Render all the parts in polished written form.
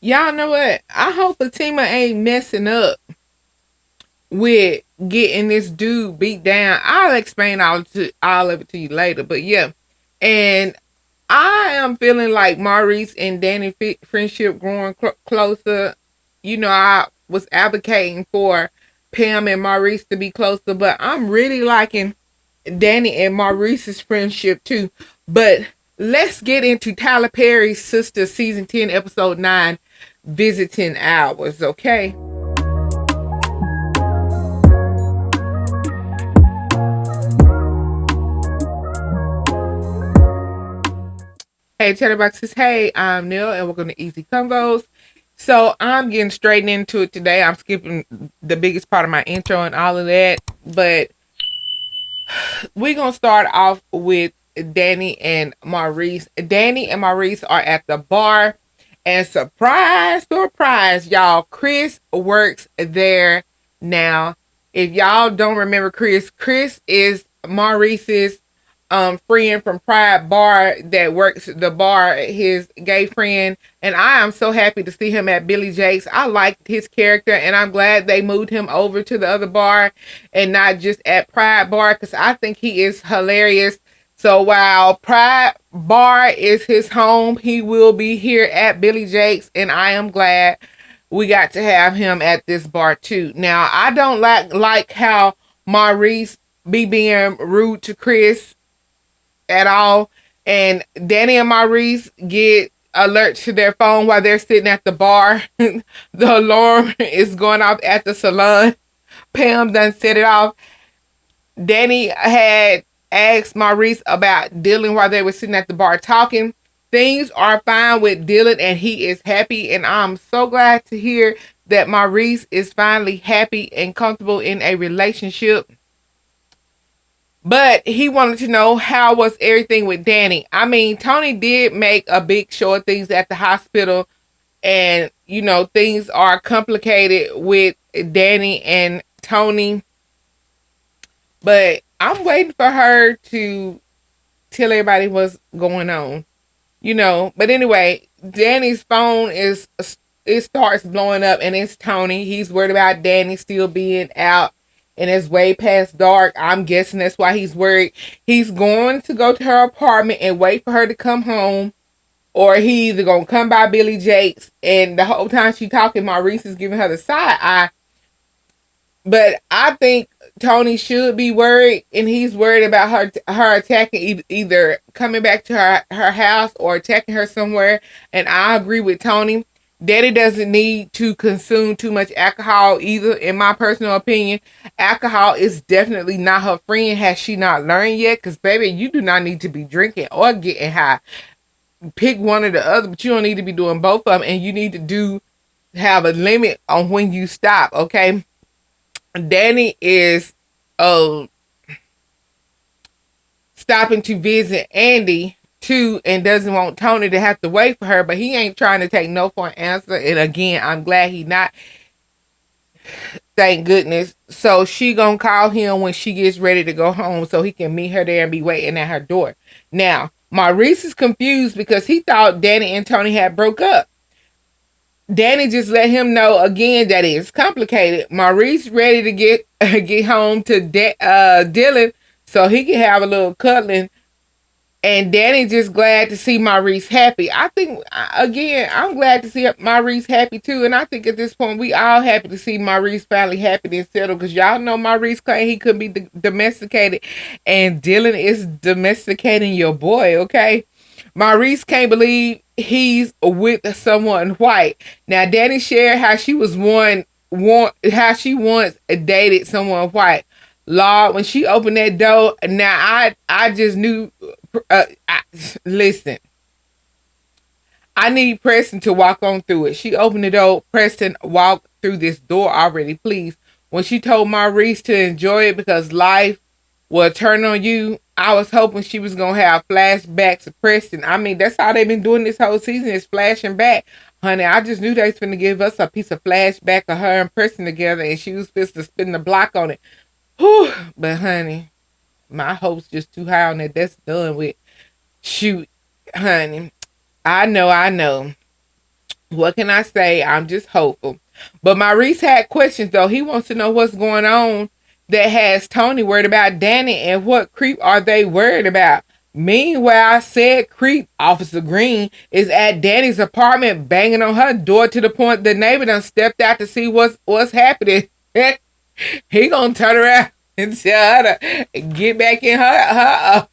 Y'all know what? I hope Fatima ain't messing up with getting this dude beat down. I'll explain all of it to you later. But yeah, and I am feeling like Maurice and Danny friendship growing closer. You know, I was advocating for Pam and Maurice to be closer, but I'm really liking Danny and Maurice's friendship too. But let's get into Tyler Perry's Sister season 10, episode 9, Visiting Hours, okay? Hey, Chatterboxes. Hey, I'm Nele, and welcome to Easy Convos. So I'm getting straight into it today. I'm skipping the biggest part of my intro and all of that, but we're gonna start off with Danny and Maurice. Danny and Maurice are at the bar, and surprise, surprise, y'all, Chris works there now. If y'all don't remember Chris, Chris is Maurice's friend from Pride Bar that works the bar, his gay friend, and I am so happy to see him at Billy Jake's. I liked his character, and I'm glad they moved him over to the other bar and not just at Pride Bar because I think he is hilarious. So while Pride Bar is his home, he will be here at Billy Jake's, and I am glad we got to have him at this bar too. Now I don't like how Maurice be being rude to Chris at all. And Danny and Maurice get alerts to their phone while they're sitting at the bar. The alarm is going off at the salon. Pam done set it off. Danny had asked Maurice about Dylan while they were sitting at the bar talking. Things are fine with Dylan and he is happy. And I'm so glad to hear that Maurice is finally happy and comfortable in a relationship. But he wanted to know how was everything with Danny. I mean, Tony did make a big show of things at the hospital, and you know things are complicated with Danny and Tony. But I'm waiting for her to tell everybody what's going on. You know. But anyway, Danny's phone is it starts blowing up, and it's Tony. He's worried about Danny still being out, and it's way past dark. I'm guessing that's why he's worried. He's going to go to her apartment and wait for her to come home, or he either gonna come by Billy Jake's, and the whole time she talking, Maurice is giving her the side eye. But I think Tony should be worried, and he's worried about her attacking, either coming back to her house or attacking her somewhere. And I agree with Tony. Daddy doesn't need to consume too much alcohol either. In my personal opinion, alcohol is definitely not her friend. Has she not learned yet? Because baby, you do not need to be drinking or getting high. Pick one or the other, but you don't need to be doing both of them. And you need to have a limit on when you stop. Okay. Danny is uh stopping to visit Andi too and doesn't want Tony to have to wait for her, but he ain't trying to take no for an answer. And again, I'm glad he not. Thank goodness. So she gonna call him when she gets ready to go home so he can meet her there and be waiting at her door. Now, Maurice is confused because he thought Danny and Tony had broke up. Danny just let him know again that it's complicated. Maurice ready to get home to Dylan so he can have a little cuddling, and Danny just glad to see Maurice happy. I think again, I'm glad to see Maurice happy too, and I think at this point we all happy to see Maurice finally happy and settled because y'all know Maurice claimed he couldn't be domesticated, and Dylan is domesticating your boy. Okay. Maurice can't believe he's with someone white. Now, Danny shared how she was how she once dated someone white. Lord, when she opened that door, now I just knew. Listen, I need Preston to walk on through it. She opened the door. Preston walked through this door already. Please, when she told Maurice to enjoy it because life will turn on you, I was hoping she was gonna have flashbacks of Preston. I mean, that's how they've been doing this whole season is flashing back. Honey, I just knew they was finna give us a piece of flashback of her and Preston together, and she was supposed to spin the block on it. Whew. But honey, my hopes just too high on that. That's done with. Shoot, honey. I know. What can I say? I'm just hopeful. But Maurice had questions though. He wants to know what's going on that has Tony worried about Danny and what creep are they worried about. Meanwhile, said creep, Officer Green, is at Danny's apartment banging on her door to the point the neighbor done stepped out to see what's happening. He gonna turn around and tell her to get back in her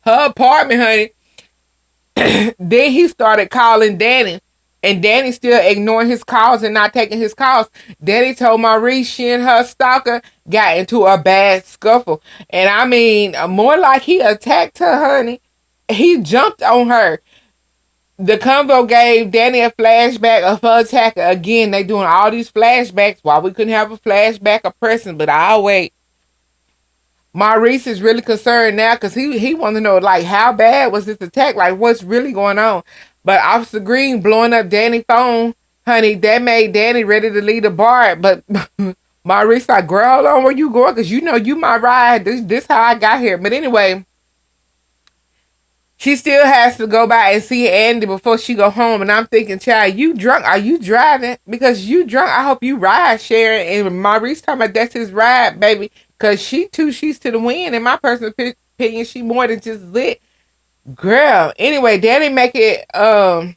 apartment, honey. Then he started calling Danny, and Danny still ignoring his calls and not taking his calls. Danny told Maurice she and her stalker got into a bad scuffle. And I mean, more like he attacked her, honey. He jumped on her. The convo gave Danny a flashback of her attacker. Again, they doing all these flashbacks. Why we couldn't have a flashback of Preston, but I'll wait. Maurice is really concerned now because he wants to know, like, how bad was this attack? Like, what's really going on? But Officer Green blowing up Danny's phone, honey, that made Danny ready to leave the bar. But Maurice like, girl, hold on, where you going? Because you know you my ride. This how I got here. But anyway, she still has to go by and see Andi before she go home. And I'm thinking, child, you drunk? Are you driving? Because you drunk. I hope you ride sharing. And Maurice talking about that's his ride, baby. Because she's to the wind. In my personal opinion, she more than just lit. Girl. Anyway, Danny make it home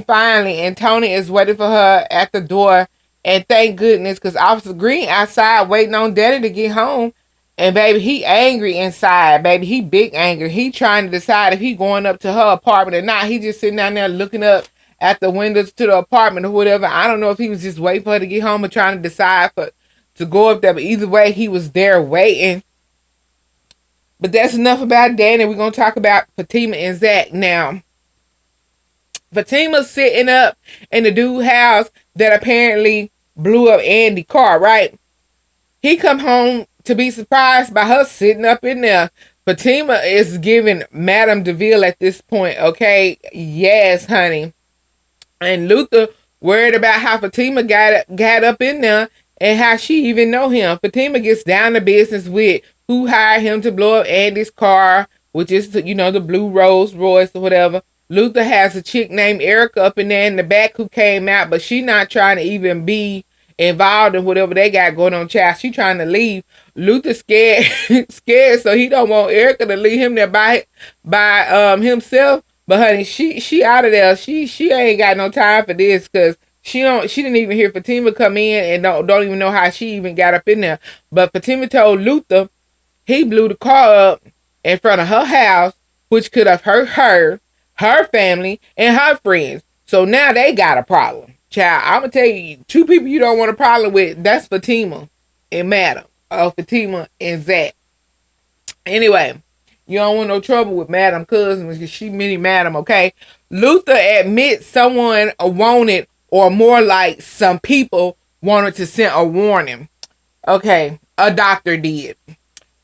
finally. And Tony is waiting for her at the door. And thank goodness, because Officer Green outside waiting on Danny to get home. And baby, he angry inside, baby. He big angry. He trying to decide if he going up to her apartment or not. He just sitting down there looking up at the windows to the apartment or whatever. I don't know if he was just waiting for her to get home or trying to decide to go up there. But either way, he was there waiting. But that's enough about Danny. We're going to talk about Fatima and Zach now. Fatima's sitting up in the dude house that apparently blew up Andy's car, right? He come home to be surprised by her sitting up in there. Fatima is giving Madame DeVille at this point, okay? Yes, honey. And Luther worried about how Fatima got up in there and how she even know him. Fatima gets down to business with who hired him to blow up Andy's car, which is, you know, the blue Rolls Royce or whatever. Luther has a chick named Erica up in there in the back who came out, but she not trying to even be involved in whatever they got going on, child. She trying to leave. Luther scared, scared, so he don't want Erica to leave him there by himself. But honey, she out of there. She ain't got no time for this because she didn't even hear Fatima come in and don't even know how she even got up in there. But Fatima told Luther he blew the car up in front of her house, which could have hurt her family, and her friends. So now they got a problem. Child, I'm going to tell you, two people you don't want a problem with, that's Fatima and Madam. Fatima and Zach. Anyway, you don't want no trouble with Madam Cousin because she mini Madam, okay? Luther admits someone wanted, or more like some people wanted to send a warning. Okay, a doctor did.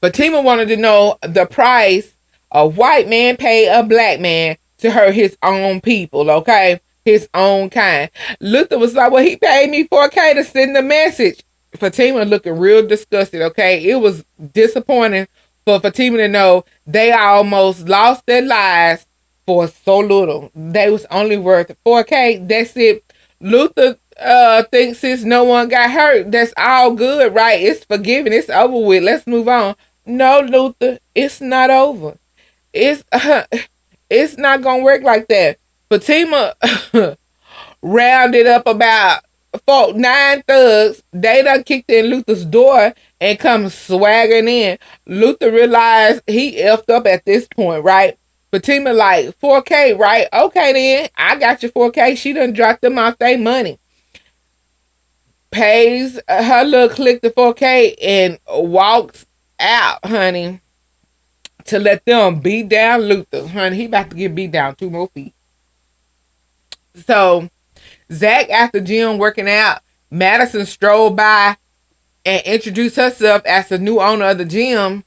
Fatima wanted to know the price a white man paid a black man to hurt his own people, okay? His own kind. Luther was like, well, he paid me $4,000 to send the message. Fatima looking real disgusted, okay? It was disappointing for Fatima to know they almost lost their lives for so little. They was only worth $4,000. That's it. Luther thinks since no one got hurt, that's all good, right? It's forgiven. It's over with. Let's move on. No, Luther, it's not over. It's not gonna work like that. Fatima rounded up about 9 thugs. They done kicked in Luther's door and come swaggering in. Luther realized he effed up at this point, right? Fatima like, $4,000, right? Okay then, I got your $4,000. She done dropped them off their money. Pays her little click the $4,000 and walks out, honey, to let them beat down Luther. Honey, he about to get beat down 2 more feet. So, Zach after Jim working out, Madison strolled by and introduced herself as the new owner of the gym.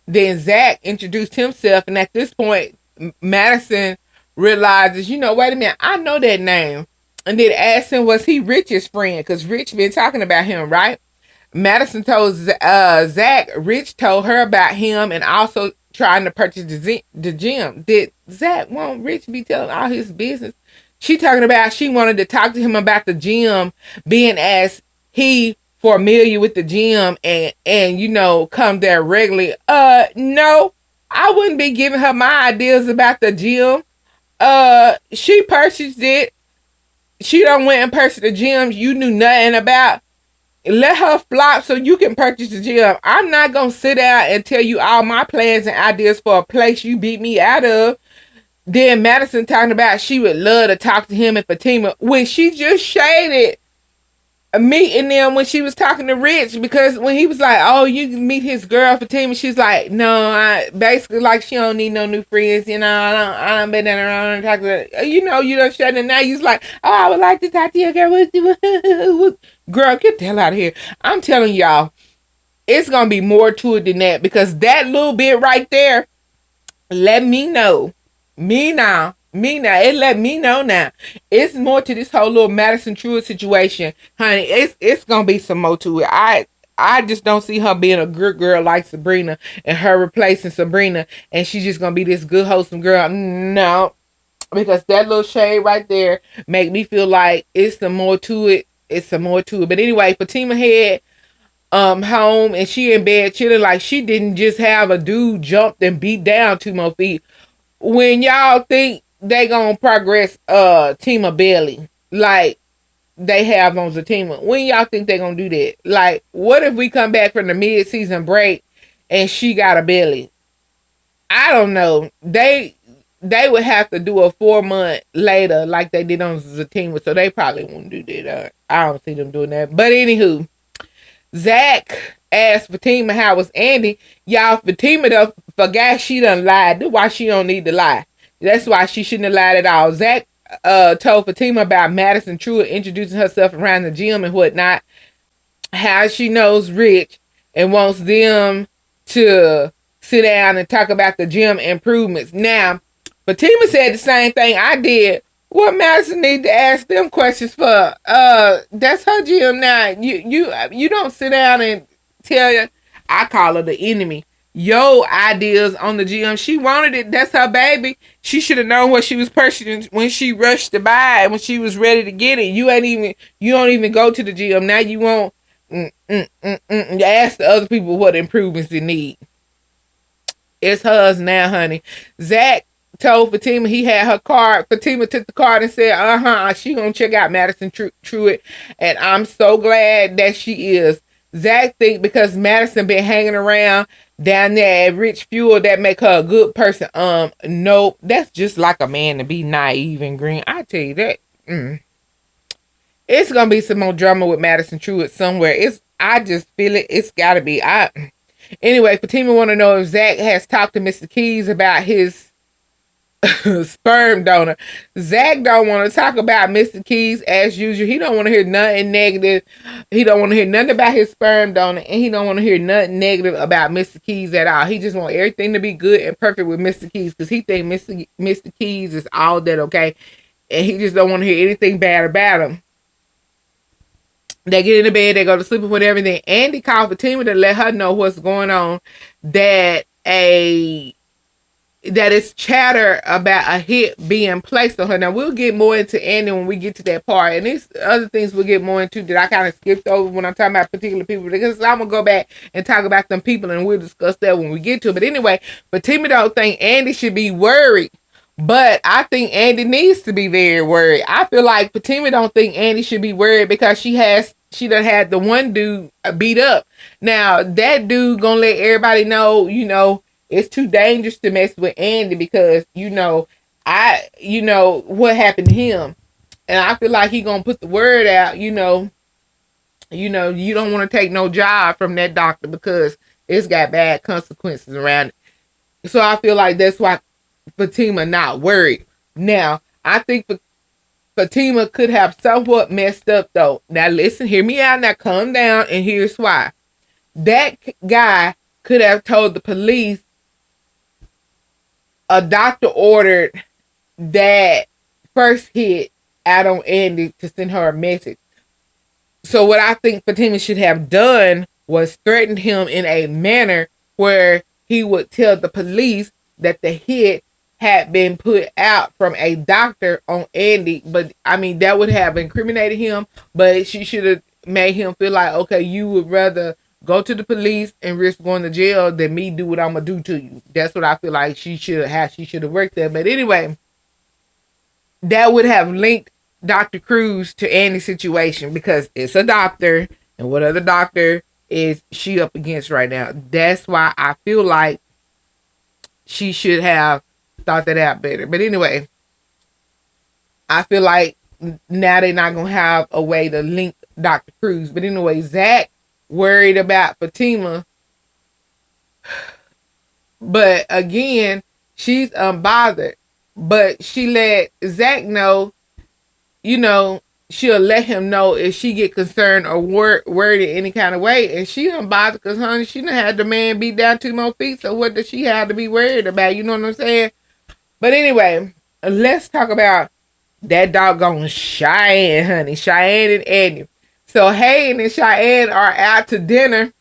Then Zach introduced himself, and at this point, Madison realizes, you know, wait a minute, I know that name. And then asked him, was he Rich's friend? Because Rich been talking about him, right? Madison told Zach Rich told her about him and also trying to purchase the gym. Did Zach want Rich be telling all his business? She talking about she wanted to talk to him about the gym, being as he familiar with the gym and come there regularly. No, I wouldn't be giving her my ideas about the gym. She purchased it. She done went and purchased the gym you knew nothing about. Let her flop so you can purchase the gym. I'm not gonna sit down and tell you all my plans and ideas for a place you beat me out of. Then Madison talking about she would love to talk to him and Fatima when she just shaded meeting them when she was talking to Rich, because when he was like, "Oh, you can meet his girl Fatima," she's like, "No, I basically like she don't need no new friends. I don't been down around and talk to her. You done shut it. Now you's like, oh, I would like to talk to your girl. Girl, get the hell out of here." I'm telling y'all, it's gonna be more to it than that, because that little bit right there let me know. Me now. Me now. It let me know now. It's more to this whole little Madison Truitt situation. Honey, it's gonna be some more to it. I just don't see her being a good girl like Sabrina and her replacing Sabrina, and she's just gonna be this good wholesome girl. No. Because that little shade right there make me feel like it's some more to it. It's some more to it. But anyway, Fatima had home and she in bed chilling, like she didn't just have a dude jumped and beat down 2 more feet. When y'all think they gonna progress Tima Bailey like they have on Zatima, when y'all think they gonna do that? Like, what if we come back from the mid-season break and she got a belly? I don't know. They would have to do a 4 month later like they did on Zatima, so they probably won't do that. I don't see them doing that. But anywho, Zach asked Fatima how was Andi. Y'all, Fatima done forgot she done lied. That's why she don't need to lie. That's why she shouldn't have lied at all. Zach told Fatima about Madison Truitt introducing herself around the gym and whatnot. How she knows Rich and wants them to sit down and talk about the gym improvements. Now, Fatima said the same thing I did. What Madison need to ask them questions for? That's her gym now. You don't sit down and tell you. I call her the enemy. Your ideas on the gym. She wanted it. That's her baby. She should have known what she was purchasing when she rushed to buy it, when she was ready to get it. You don't even go to the gym. Now you won't ask the other people what improvements they need. It's hers now, honey. Zach told Fatima he had her card. Fatima took the card and said, she gonna check out Madison Truitt. And I'm so glad that she is. Zach think because Madison been hanging around down there at Rich Fuel that make her a good person. Nope. That's just like a man to be naive and green. I tell you that. It's gonna be some more drama with Madison Truitt somewhere. I just feel it. It's gotta be. Anyway, Fatima want to know if Zach has talked to Mr. Keys about his sperm donor. Zach don't want to talk about Mr. Keys as usual. He don't want to hear nothing negative. He don't want to hear nothing about his sperm donor, and he don't want to hear nothing negative about Mr. Keys at all. He just want everything to be good and perfect with Mr. Keys, because he think Mr. Keys is all that okay, and he just don't want to hear anything bad about him. They get into bed, they go to sleep with everything. Andi called Fatima to let her know what's going on. That it's chatter about a hit being placed on her. Now we'll get more into Andi when we get to that part, and these other things we'll get more into that I kind of skipped over when I'm talking about particular people, because I'm gonna go back and talk about them people, and we'll discuss that when we get to it. But anyway, Fatima don't think Andi should be worried. But I think Andi needs to be very worried. I feel like Fatima don't think Andi should be worried because she done had the one dude beat up. Now that dude gonna let everybody know, it's too dangerous to mess with Andi, because what happened to him. And I feel like he gonna put the word out, you don't want to take no job from that doctor because it's got bad consequences around it. So I feel like that's why Fatima not worried. Now, I think Fatima could have somewhat messed up though. Now listen, hear me out. Now calm down, and here's why. That guy could have told the police a doctor ordered that first hit out on Andi to send her a message. So what I think Fatima should have done was threatened him in a manner where he would tell the police that the hit had been put out from a doctor on Andy, but I mean that would have incriminated him, but she should have made him feel like, okay, you would rather go to the police and risk going to jail than me do what I'm gonna do to you. That's what I feel like she should have worked there. But anyway, that would have linked Dr. Cruz to Andy's situation because it's a doctor, and what other doctor is she up against right now? That's why I feel like she should have thought that out better. But anyway, I feel like now they're not gonna have a way to link Dr. Cruz. But anyway, Zach worried about Fatima, but again, she's unbothered. But she let Zach know, you know, she'll let him know if she get concerned or worried in any kind of way. And she unbothered because, honey, she done had the man beat down 2 more feet. So what does she have to be worried about? You know what I'm saying? But anyway, let's talk about that doggone Cheyenne, honey. Cheyenne and Andy. So Hayden and Cheyenne are out to dinner.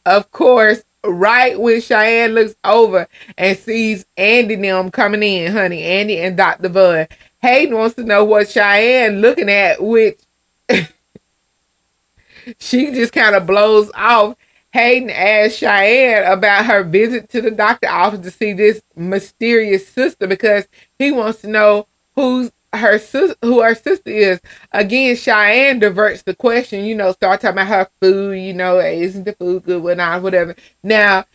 Of course, right when Cheyenne looks over and sees Andy and them coming in, honey. Andy and Dr. Bud. Hayden wants to know what Cheyenne looking at, which she just kind of blows off. Hayden asks Cheyenne about her visit to the doctor office to see this mysterious sister because he wants to know who her sister is. Again, Cheyenne diverts the question, you know, start talking about her food, you know, isn't the food good, whatever. Now,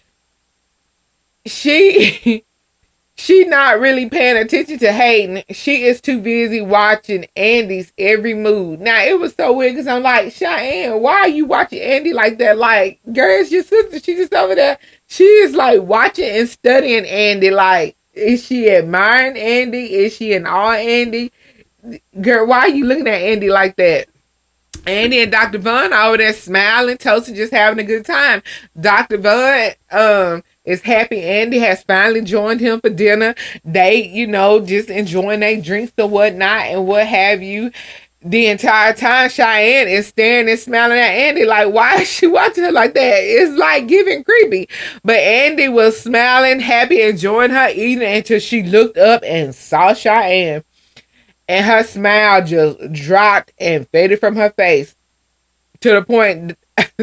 she she not really paying attention to Hayden. She is too busy watching Andy's every move. Now, it was so weird because I'm like, Cheyenne, why are you watching Andy like that? Like, girl, it's your sister. She just over there. She is like watching and studying Andy. Like, is she admiring Andy? Is she in awe of Andy? Girl, why are you looking at Andy like that? Andy and Dr. Vaughn over there smiling, toasting, just having a good time. Dr. Vaughn is happy Andy has finally joined him for dinner. They, you know, just enjoying their drinks and whatnot and what have you. The entire time Cheyenne is staring and smiling at Andy like, why is she watching her like that? It's like giving creepy. But Andy was smiling, happy, enjoying her eating until she looked up and saw Cheyenne. And her smile just dropped and faded from her face to the point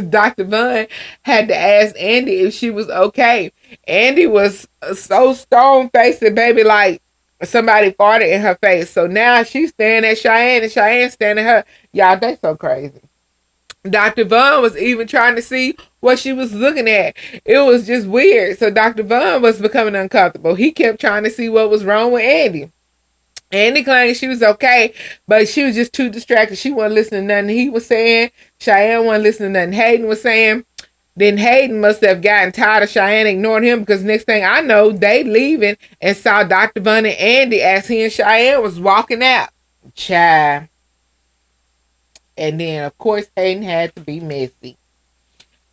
Dr. Vaughn had to ask Andy if she was okay. Andy was so stone-faced and baby like somebody farted in her face. So now she's staring at Cheyenne and Cheyenne staring at her. Y'all, they so crazy. Dr. Vaughn was even trying to see what she was looking at. It was just weird. So Dr. Vaughn was becoming uncomfortable. He kept trying to see what was wrong with Andy. Andy claimed she was okay, but she was just too distracted. She wasn't listening to nothing he was saying. Cheyenne wasn't listening to nothing Hayden was saying. Then Hayden must have gotten tired of Cheyenne ignoring him because next thing I know, they leaving and saw Dr. Vaughn and Andy as he and Cheyenne was walking out. Child. And then, of course, Hayden had to be messy.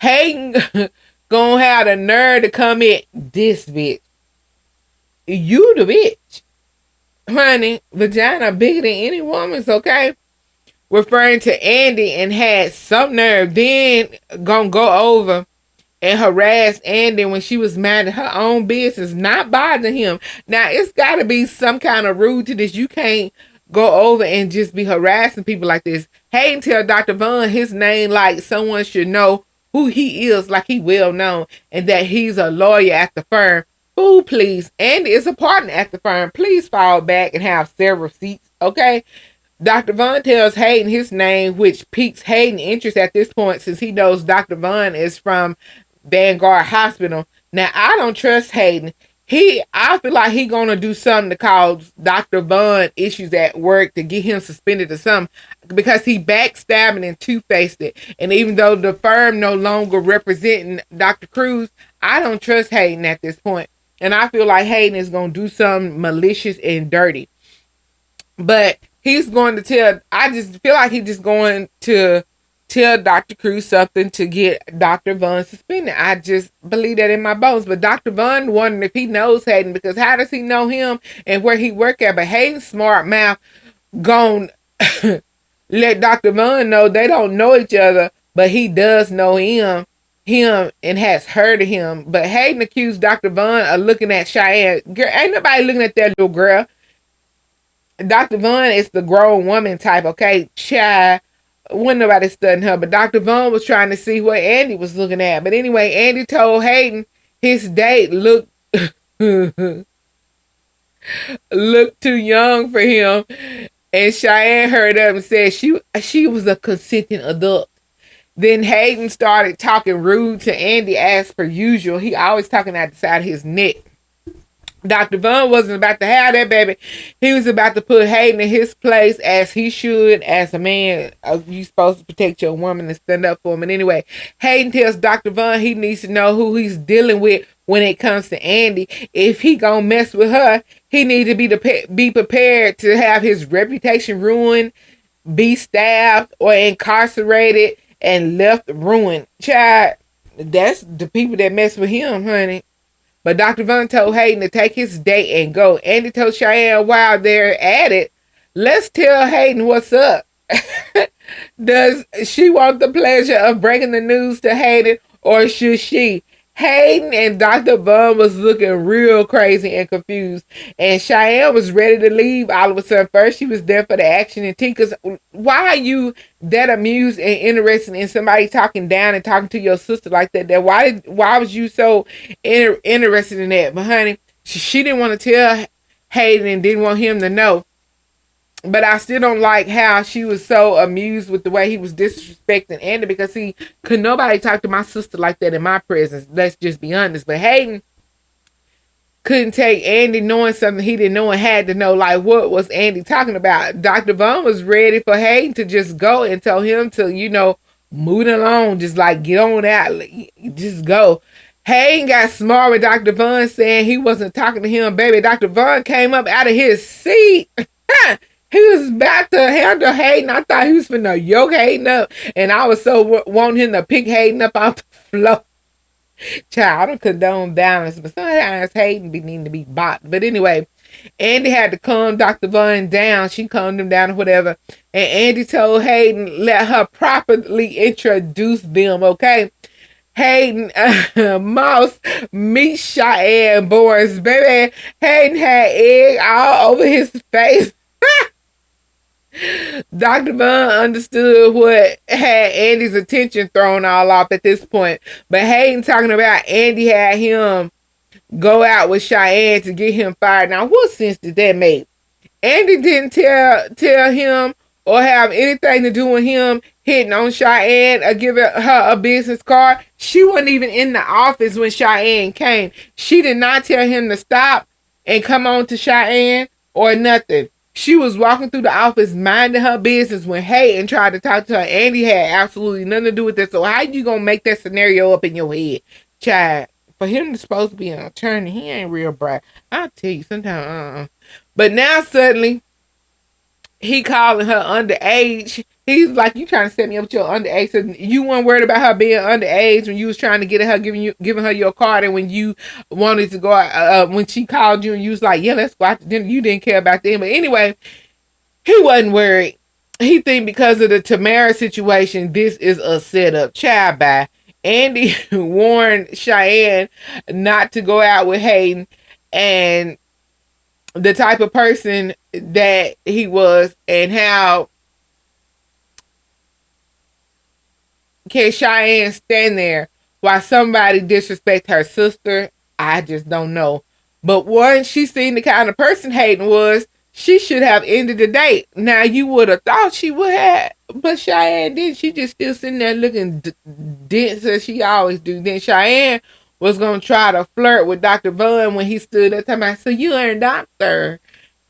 Hayden gonna have the nerve to come at this bitch. You the bitch. Honey, vagina bigger than any woman's, okay? Referring to Andy and had some nerve, then gonna go over and harass Andy when she was minding her own business, not bothering him. Now, it's gotta be some kind of rule to this. You can't go over and just be harassing people like this. Hayden tell Dr. Vaughn his name like someone should know who he is, like he well known, and that he's a lawyer at the firm. Ooh, please. Andy is a partner at the firm. Please fall back and have several seats, okay? Dr. Vaughn tells Hayden his name, which piques Hayden's interest at this point since he knows Dr. Vaughn is from Vanguard Hospital. Now, I don't trust Hayden. I feel like he gonna do something to cause Dr. Vaughn issues at work to get him suspended or something because he backstabbing and two-faced it. And even though the firm no longer representing Dr. Cruz, I don't trust Hayden at this point. And I feel like Hayden is gonna do something malicious and dirty. But he's going to tell, I just feel like he's just going to tell Dr. Cruz something to get Dr. Vaughn suspended. I just believe that in my bones. But Dr. Vaughn wondering if he knows Hayden because how does he know him and where he work at? But Hayden's smart mouth gon' let Dr. Vaughn know they don't know each other, but he does know him. him and has heard of him. But Hayden accused Dr. Vaughn of looking at Cheyenne. Girl, ain't nobody looking at that little girl. Dr. Vaughn is the grown woman type, okay? Child, wasn't nobody studying her, but Dr. Vaughn was trying to see what Andi was looking at. But anyway, Andi told Hayden his date looked looked too young for him. And Cheyenne heard up and said she was a consenting adult. Then Hayden started talking rude to Andi as per usual. He always talking out the side of his neck. Dr. Vaughn wasn't about to have that baby. He was about to put Hayden in his place as he should. As a man, you supposed to protect your woman and stand up for him. And anyway, Hayden tells Dr. Vaughn he needs to know who he's dealing with when it comes to Andi. If he gonna mess with her, he needs to be prepared to have his reputation ruined, be stabbed or incarcerated and left ruined. Child, that's the people that mess with him, honey. But Dr. Vaughn told Hayden to take his date and go. Andi told Cheyenne while they're at it, let's tell Hayden what's up. Does she want the pleasure of breaking the news to Hayden or should she? Hayden and Dr. Vaughn was looking real crazy and confused. And Cheyenne was ready to leave all of a sudden. First, she was there for the action and tea. Because why are you that amused and interested in somebody talking down and talking to your sister like that? Why was you so interested in that? But honey, she didn't want to tell Hayden and didn't want him to know. But I still don't like how she was so amused with the way he was disrespecting Andi because could nobody talk to my sister like that in my presence. Let's just be honest. But Hayden couldn't take Andi knowing something he didn't know and had to know, like, what was Andi talking about. Dr. Vaughn was ready for Hayden to just go and tell him to, move along, just like get on out, just go. Hayden got smart with Dr. Vaughn saying he wasn't talking to him, baby. Dr. Vaughn came up out of his seat. He was about to handle Hayden. I thought he was finna yoke Hayden up. And I was so wanting him to pick Hayden up off the floor. Child, I don't condone violence, but sometimes Hayden needing to be bought. But anyway, Andi had to calm Dr. Vaughn down. She calmed him down or whatever. And Andi told Hayden, let her properly introduce them, okay? Hayden Mouse meet Cheyenne Boris, baby. Hayden had egg all over his face. Dr. Vaughn understood what had Andi's attention thrown all off at this point. But Hayden talking about Andi had him go out with Cheyenne to get him fired. Now, what sense did that make? Andi didn't tell him or have anything to do with him hitting on Cheyenne or giving her a business card. She wasn't even in the office when Cheyenne came. She did not tell him to stop and come on to Cheyenne or nothing. She was walking through the office minding her business when Hayden tried to talk to her. Andi had absolutely nothing to do with that. So how you gonna make that scenario up in your head? Child, for him to supposed to be an attorney, he ain't real bright. I'll tell you sometimes. But now suddenly, he calling her underage. He's like, you trying to set me up with your underage. So you weren't worried about her being underage when you was trying to get her, giving her your card, and when you wanted to go out, when she called you and you was like, yeah, let's go out to dinner. You didn't care about them. But anyway, he wasn't worried. He think because of the Tamara situation, this is a setup. Child, bye. Andi warned Cheyenne not to go out with Hayden, and the type of person that he was, and how can Cheyenne stand there while somebody disrespect her sister? I just don't know. But once she seen the kind of person Hayden was, she should have ended the date. Now, you would have thought she would have, but Cheyenne didn't. She just still sitting there looking dense as she always do. Then Cheyenne was going to try to flirt with Dr. Vaughn when he stood up talking about, so you are a doctor.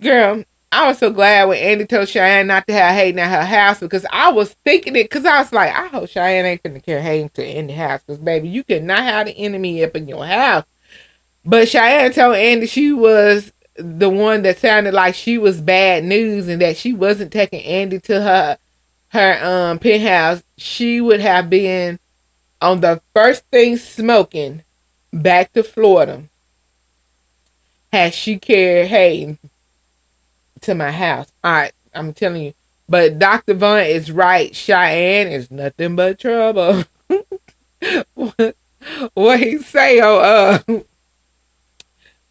Girl, I was so glad when Andi told Cheyenne not to have Hayden at her house, because I was thinking it, because I was like, I hope Cheyenne ain't finna carry Hayden to Andi's house, because baby, you cannot have the enemy up in your house. But Cheyenne told Andi she was the one that sounded like she was bad news, and that she wasn't taking Andi to her penthouse. She would have been on the first thing smoking back to Florida had she carried Hayden to my house. All right, I'm telling you. But Dr. Vaughn is right. Cheyenne is nothing but trouble. what he say?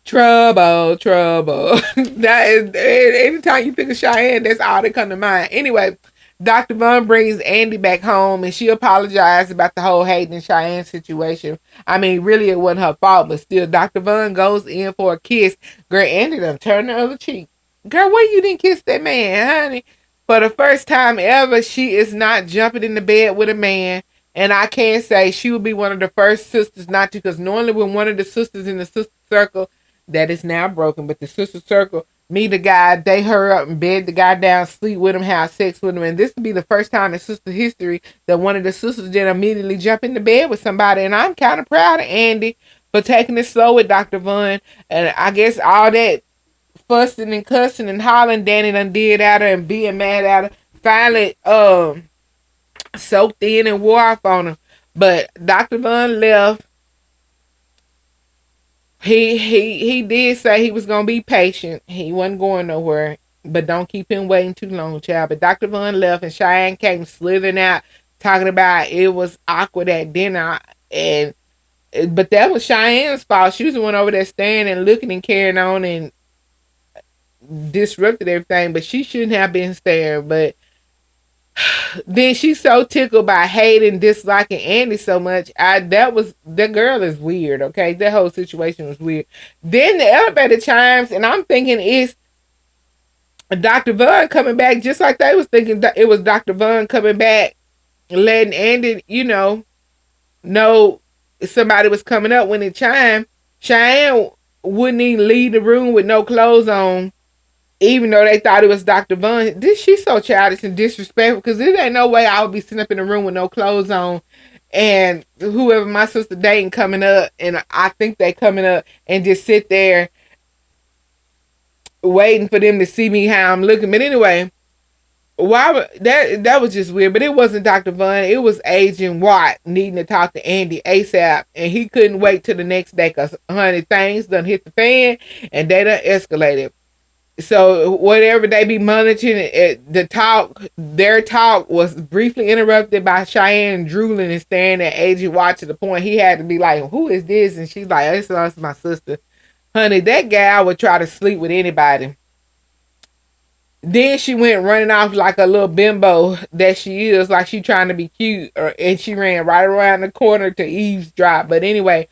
Trouble, trouble. That is anytime you think of Cheyenne, that's all that come to mind. Anyway, Dr. Vaughn brings Andy back home and she apologized about the whole Hayden and Cheyenne situation. I mean, really it wasn't her fault, but still Dr. Vaughn goes in for a kiss. Girl, Andy done turned the other cheek. Girl, why you didn't kiss that man, honey? For the first time ever, she is not jumping in the bed with a man. And I can say she would be one of the first sisters not to, because normally when one of the sisters in the sister circle that is now broken, but the sister circle meet a guy, they her up and bed the guy down, sleep with him, have sex with him, and this would be the first time in sister history that one of the sisters did immediately jump into bed with somebody, and I'm kind of proud of Andy for taking it slow with Dr. Vaughn, and I guess all that fussing and cussing and hollering Danny done did at her and being mad at her, finally soaked in and wore off on her, but Dr. Vaughn left. He did say he was gonna be patient. He wasn't going nowhere, but don't keep him waiting too long, child. But Dr. Vaughn left, and Cheyenne came slithering out, talking about it was awkward at dinner, and but that was Cheyenne's fault. She was the one over there standing and looking and carrying on and disrupted everything. But she shouldn't have been staring. But then she's so tickled by hating, disliking Andy so much. That girl is weird. Okay, that whole situation was weird. Then the elevator chimes, and I'm thinking it's Dr. Vaughn coming back, just like they was thinking that it was Dr. Vaughn coming back, letting Andy, know somebody was coming up when it chimed. Cheyenne wouldn't even leave the room with no clothes on, even though they thought it was Dr. Vaughn. She's so childish and disrespectful, because there ain't no way I would be sitting up in the room with no clothes on and whoever my sister dating coming up, and I think they coming up, and just sit there waiting for them to see me how I'm looking. But anyway, that was just weird. But it wasn't Dr. Vaughn. It was Agent Watt needing to talk to Andy ASAP, and he couldn't wait till the next day, because honey, things done hit the fan and they done escalated. So whatever they be monitoring, their talk was briefly interrupted by Cheyenne drooling and staring at Agent Watt to the point he had to be like, "Who is this?" And she's like, "It's my sister." Honey, that gal would try to sleep with anybody. Then she went running off like a little bimbo that she is, like she trying to be cute, and she ran right around the corner to eavesdrop. But anyway,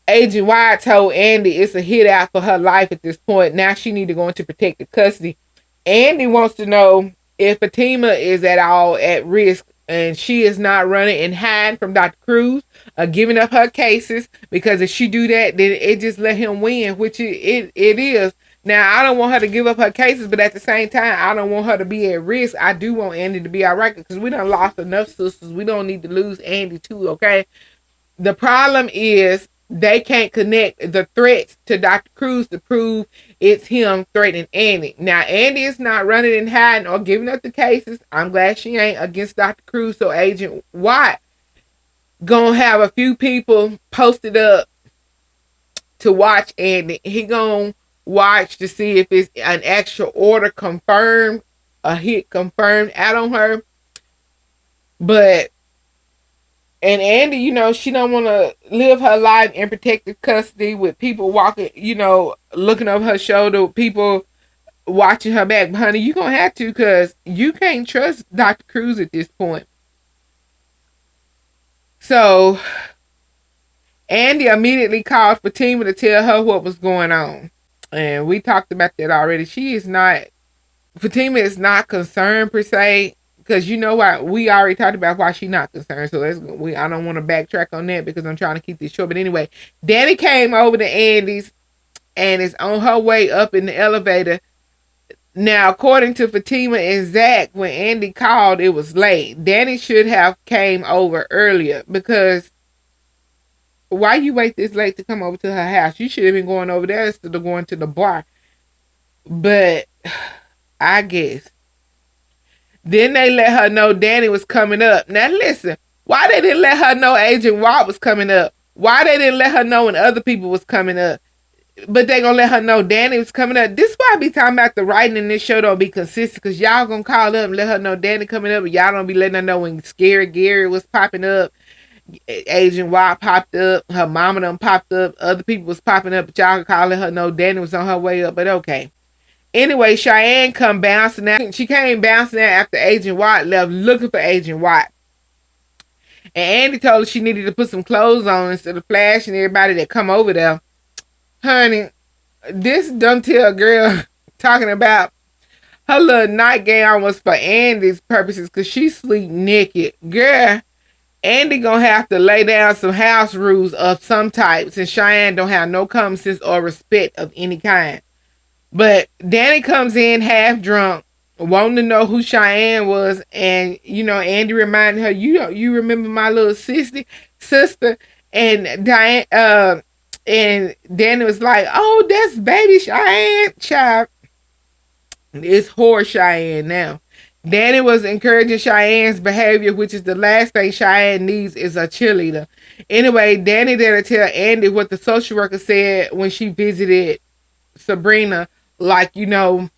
Agent White told Andy it's a hit out for her life at this point. Now she need to go into protective custody. Andy wants to know if Fatima is at all at risk, and she is not running and hiding from Dr. Cruz, giving up her cases, because if she do that, then it just let him win, which it is. Now, I don't want her to give up her cases, but at the same time, I don't want her to be at risk. I do want Andy to be all right, because we done lost enough sisters. We don't need to lose Andy too, okay? The problem is they can't connect the threats to Dr. Cruz to prove it's him threatening Andy. Now, Andy is not running and hiding or giving up the cases. I'm glad she ain't against Dr. Cruz. So Agent Watt gonna have a few people posted up to watch Andy. He gonna watch to see if it's an actual order confirmed, a hit confirmed out on her. But and Andy, she don't want to live her life in protective custody with people walking, looking over her shoulder, people watching her back. But honey, you going to have to, because you can't trust Dr. Cruz at this point. So Andy immediately called Fatima to tell her what was going on. And we talked about that already. Fatima is not concerned per se, because you know why. We already talked about why she's not concerned. So I don't want to backtrack on that, because I'm trying to keep this short. But anyway, Danny came over to Andy's and is on her way up in the elevator. Now, according to Fatima and Zach, when Andy called, it was late. Danny should have came over earlier, because why you wait this late to come over to her house? You should have been going over there instead of going to the bar. But I guess. Then they let her know Danny was coming up. Now listen, why they didn't let her know Agent Watt was coming up? Why they didn't let her know when other people was coming up? But they gonna let her know Danny was coming up. This is why I be talking about the writing in this show don't be consistent, because y'all gonna call up and let her know Danny coming up, but y'all don't be letting her know when Scary Gary was popping up. Agent Watt popped up, her mama done popped up, other people was popping up, but y'all calling her no Danny was on her way up, but okay. Anyway, Cheyenne come bouncing out. She came bouncing out after Agent Watt left looking for Agent Watt. And Andi told her she needed to put some clothes on instead of flashing everybody that come over there. Honey, this dumbtail girl talking about her little nightgown was for Andi's purposes because she sleep naked. Girl, Andi gonna have to lay down some house rules of some type since Cheyenne don't have no common sense or respect of any kind. But Danny comes in half drunk, wanting to know who Cheyenne was, and Andi reminded her, you remember my little sister, and Diane, and Danny was like, oh, that's baby Cheyenne, child. It's whore Cheyenne now. Danny was encouraging Cheyenne's behavior, which is the last thing Cheyenne needs is a cheerleader. Anyway, Danny there to tell Andi what the social worker said when she visited Sabrina, like, they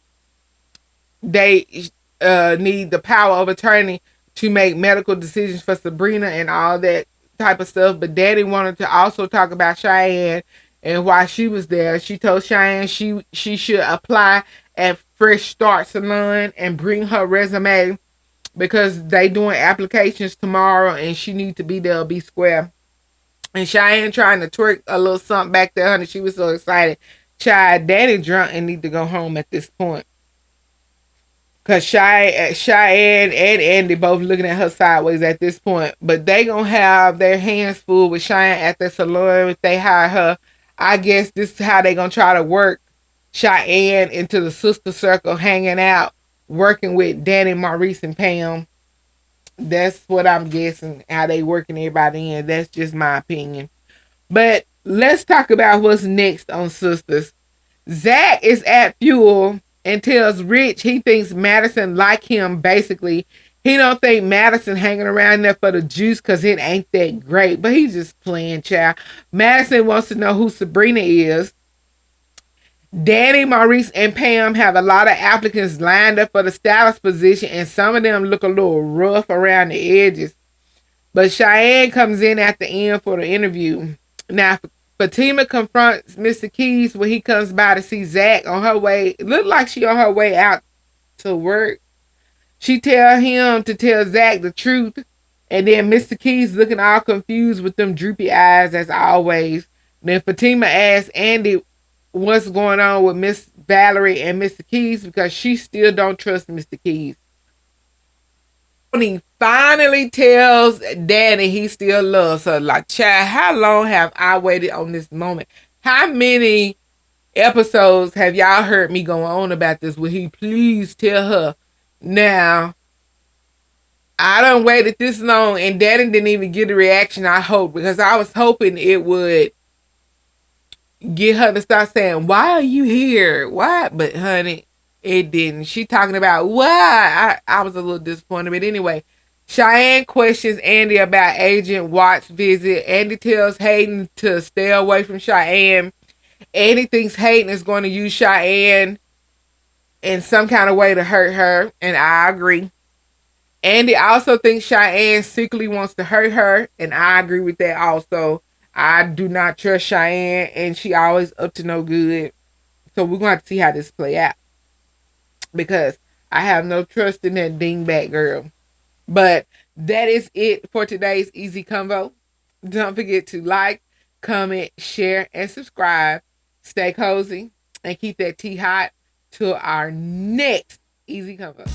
need the power of attorney to make medical decisions for Sabrina and all that type of stuff. But Daddy wanted to also talk about Cheyenne and why she was there. She told Cheyenne she should apply at Fresh Start Salon and bring her resume because they doing applications tomorrow and she need to be there, be square. And Cheyenne trying to twerk a little something back there, honey. She was so excited. Child, Daddy drunk and need to go home at this point. Cause Cheyenne and Andi both looking at her sideways at this point. But they gonna have their hands full with Cheyenne at the salon if they hire her. I guess this is how they gonna try to work Cheyenne into the sister circle, hanging out, working with Danny, Maurice, and Pam. That's what I'm guessing, how they working everybody in. That's just my opinion. But let's talk about what's next on Sistas. Zach is at Fuel and tells Rich he thinks Madison like him. Basically, he don't think Madison hanging around there for the juice because it ain't that great. But he's just playing, child. Madison wants to know who Sabrina is. Danny, Maurice, and Pam have a lot of applicants lined up for the stylist position, and some of them look a little rough around the edges. But Cheyenne comes in at the end for the interview. Now, Fatima confronts Mr. Keys when he comes by to see Zach on her way. It looked like she on her way out to work. She tell him to tell Zach the truth. And then Mr. Keys looking all confused with them droopy eyes as always. Then Fatima asks Andi what's going on with Miss Valerie and Mr. Keys because she still don't trust Mr. Keys. When he finally tells Danny he still loves her, like, child, how long have I waited on this moment? How many episodes have y'all heard me go on about this? Will he please tell her? Now, I done waited this long and Danny didn't even get the reaction I hoped because I was hoping it would get her to start saying, why are you here? Why? But honey, it didn't. She talking about why. I was a little disappointed. But anyway, Cheyenne questions Andi about Agent Watt's visit. Andi tells Hayden to stay away from Cheyenne. Andi thinks Hayden is going to use Cheyenne in some kind of way to hurt her. And I agree. Andi also thinks Cheyenne secretly wants to hurt her. And I agree with that also. I do not trust Cheyenne, and she always up to no good. So we're going to have to see how this play out. Because I have no trust in that dingbat girl. But that is it for today's Easy Convo. Don't forget to like, comment, share, and subscribe. Stay cozy and keep that tea hot till our next Easy Convo.